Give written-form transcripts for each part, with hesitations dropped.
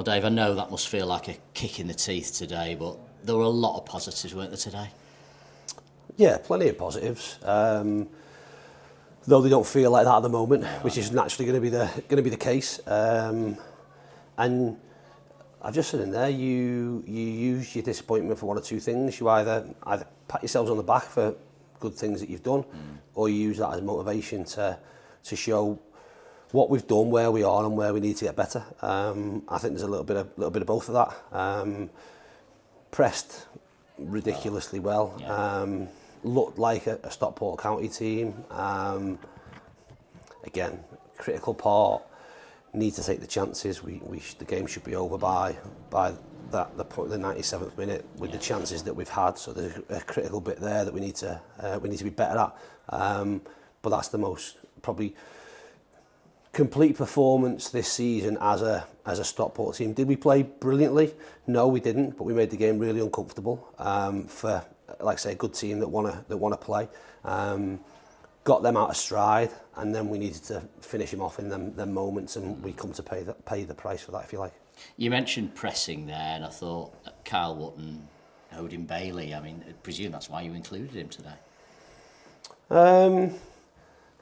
Well, Dave, I know that must feel like a kick in the teeth today, but there were a lot of positives, weren't there, today? Yeah, plenty of positives. Though they don't feel like that at the moment, which is naturally going to be the case. And I've just said in there, you use your disappointment for one or two things. You either pat yourselves on the back for good things that you've done, or you use that as motivation to show what we've done, where we are, and where we need to get better. I think there's a little bit of both of that. Pressed ridiculously well. Yeah. Looked like a Stockport County team. Again, critical part. Need to take the chances. The game should be over by the 97th minute with the chances that we've had. So there's a critical bit there that we need to be better at. But that's the most probably complete performance this season as a Stockport team. Did we play brilliantly? No, we didn't. But we made the game really uncomfortable for, like I say, a good team that wanna play. Got them out of stride, and then we needed to finish them off in them moments, and we come to pay the price for that, if you like. You mentioned pressing there, and I thought Kyle Wootton, Odin Bailey. I mean, I presume that's why you included him today.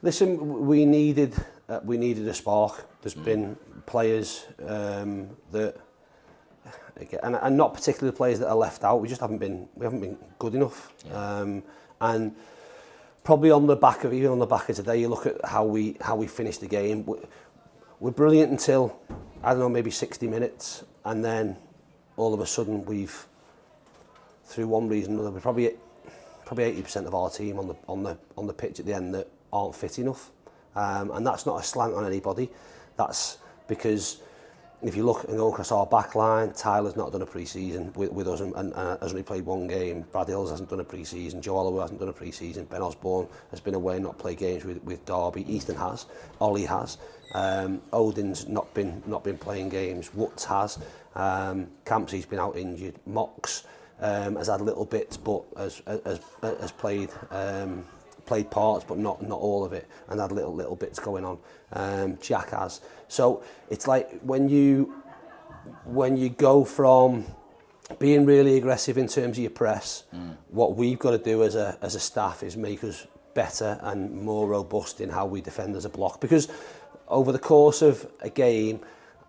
Listen, we needed a spark. There's been players that, again, and not particularly players that are left out. We haven't been good enough, and probably on the back of today, you look at how we finished the game. We're brilliant until, I don't know, maybe 60 minutes, and then all of a sudden we've, through one reason or another, we're probably 80% of our team on the pitch at the end that aren't fit enough, and that's not a slant on anybody. That's because if you look and go across our back line, Tyler's not done a pre-season with us and has only played one game. Brad Hills hasn't done a pre-season. Joe Holloway hasn't done a pre-season. Ben Osborne has been away and not played games with Derby. Ethan has. Ollie has. Odin's not been playing games. Woods has. Campsey's been out injured. Mox has had little bits, but has played parts, but not all of it, and had little bits going on. Jack has. So it's like when you go from being really aggressive in terms of your press, what we've got to do as a staff is make us better and more robust in how we defend as a block. Because over the course of a game,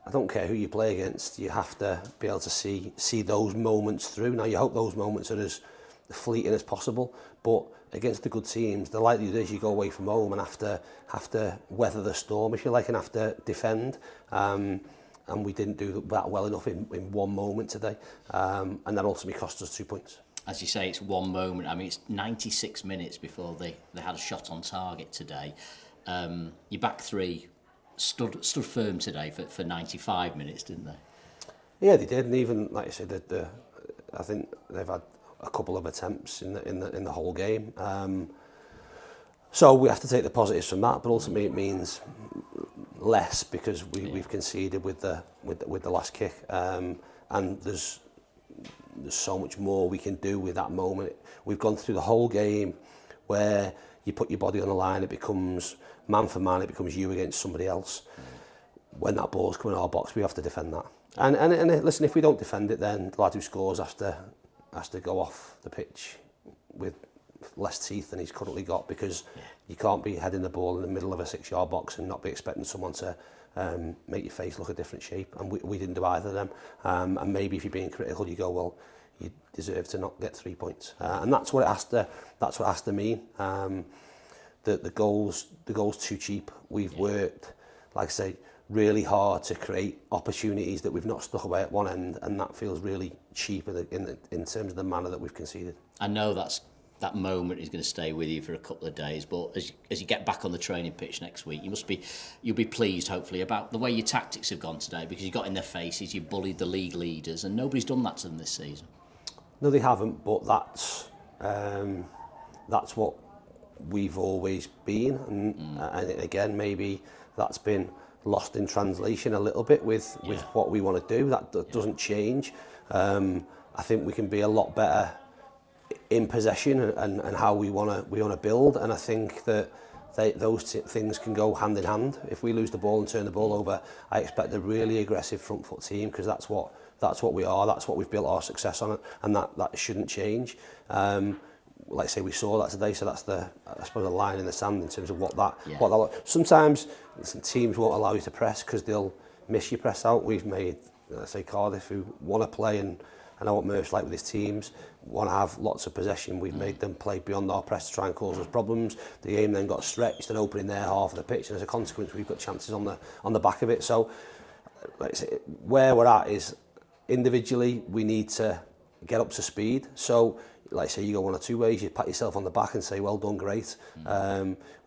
I don't care who you play against, you have to be able to see those moments through. Now, you hope those moments are as fleeting as possible, but against the good teams, the likelihood is you go away from home and have to weather the storm, if you like, and have to defend. And we didn't do that well enough in one moment today, and that ultimately cost us 2 points. As you say, it's one moment. I mean, it's 96 minutes before they had a shot on target today. Your back three stood firm today for 95 minutes, didn't they? Yeah, they did, and even like I said, I think they've had a couple of attempts in the whole game. So we have to take the positives from that, but ultimately it means less because we've conceded with the last kick, and there's so much more we can do with that moment. We've gone through the whole game where you put your body on the line, it becomes man for man, it becomes you against somebody else. When that ball's coming in our box, we have to defend that. And listen, if we don't defend it, then the lad who scores has to go off the pitch with less teeth than he's currently got, because you can't be heading the ball in the middle of a 6-yard box and not be expecting someone to make your face look a different shape, and we didn't do either of them. And maybe if you're being critical, you go, well, you deserve to not get 3 points, and that's what it has to mean. The goals too cheap. We've worked, like I say, really hard to create opportunities that we've not stuck away at one end, and that feels really cheap in terms of the manner that we've conceded. I know that moment is going to stay with you for a couple of days, but as you get back on the training pitch next week, you'll be pleased, hopefully, about the way your tactics have gone today, because you got in their faces, you bullied the league leaders, and nobody's done that to them this season. No, they haven't, but that's what we've always been, and again, maybe that's been lost in translation a little bit with what we want to do. That doesn't change. I think we can be a lot better in possession and how we want to build, and I think that those things can go hand in hand. If we lose the ball and turn the ball over, I expect a really aggressive front foot team, because that's what we are, that's what we've built our success on, and that shouldn't change. Like I say, we saw that today, so that's I suppose, a line in the sand in terms of what that. Sometimes teams won't allow you to press because they'll miss your press out. We've made, let's say, Cardiff, who want to play, and I know what Murph's like with his teams, want to have lots of possession. We've made them play beyond our press to try and cause us problems. The game then got stretched and opening their half of the pitch, and as a consequence, we've got chances on the back of it. So, like I say, where we're at is individually we need to get up to speed. So, like I say, you go one or two ways. You pat yourself on the back and say, well done, great.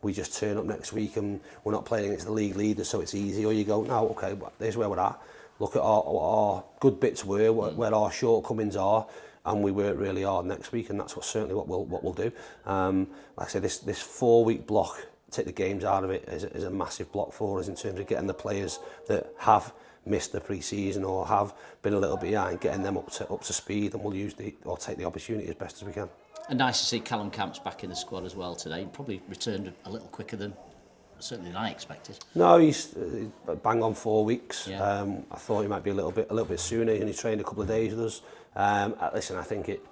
We just turn up next week and we're not playing against the league leaders, so it's easy. Or you go, no, okay, there's where we're at. Look at what our good bits were, where our shortcomings are, and we work really hard next week, and that's certainly what we'll do. Like I say, this 4-week block, take the games out of it, is a massive block for us in terms of getting the players that have missed the pre-season or have been a little bit behind, getting them up to speed, and we'll take the opportunity as best as we can. And nice to see Callum Camp's back in the squad as well today. He probably returned a little quicker than certainly I expected. No, he's bang on 4 weeks. Yeah. I thought he might be a little bit sooner, and he trained a couple of days with us. Listen, I think it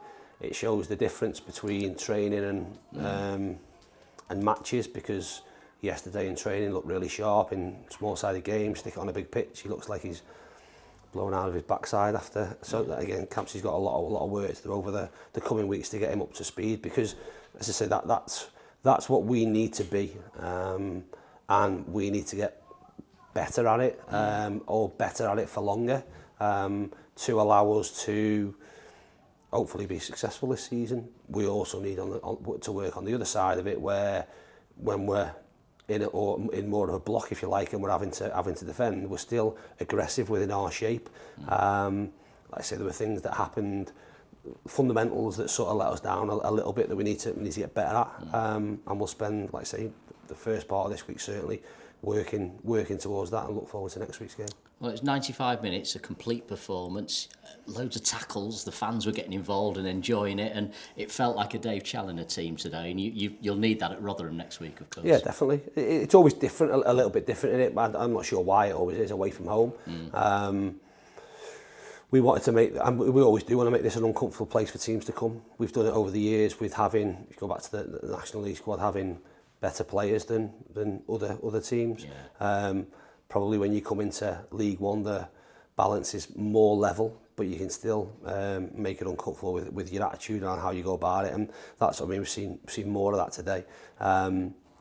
shows the difference between training and matches, because yesterday in training looked really sharp. In small-sided games, stick it on a big pitch, he looks like he's blown out of his backside after. So that, again, Campsey's got a lot of work to do over the coming weeks to get him up to speed, because, as I say, that's what we need to be, and we need to get better at it, or better at it for longer, to allow us to hopefully be successful this season. We also need to work on the other side of it, where when we're in more of a block, if you like, and we're having to defend, we're still aggressive within our shape. Like I say, there were things that happened, fundamentals that sort of let us down a little bit, that we need to get better at. And we'll spend, like I say, the first part of this week certainly working towards that, and look forward to next week's game. Well, it's 95 minutes, a complete performance, loads of tackles, the fans were getting involved and enjoying it, and it felt like a Dave Challinor team today, and you'll need that at Rotherham next week, of course. Yeah, definitely. It's always different, a little bit different in it, but I'm not sure why it always is away from home. We wanted to make, and we always do want to make this an uncomfortable place for teams to come. We've done it over the years with having, if you go back to the National League squad, having better players than other teams. Yeah. Probably when you come into League One, the balance is more level, but you can still make it uncomfortable with your attitude and how you go about it, and that's what I mean. We've seen more of that today.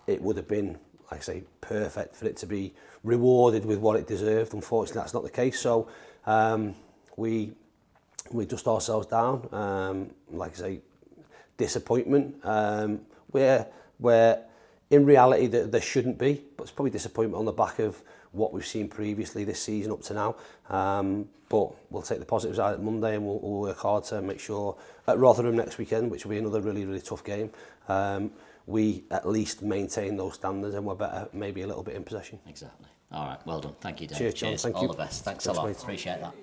It would have been, like I say, perfect for it to be rewarded with what it deserved. Unfortunately, that's not the case. So we dust ourselves down. Like I say, disappointment. Where in reality there shouldn't be, but it's probably disappointment on the back of what we've seen previously this season up to now. But we'll take the positives out at Monday, and we'll work hard to make sure at Rotherham next weekend, which will be another really, really tough game, we at least maintain those standards, and we're better, maybe a little bit in possession. Exactly. All right, well done. Thank you, Dave. Cheers, John. Thank All you. the best. Thanks a lot. Mate. Appreciate that.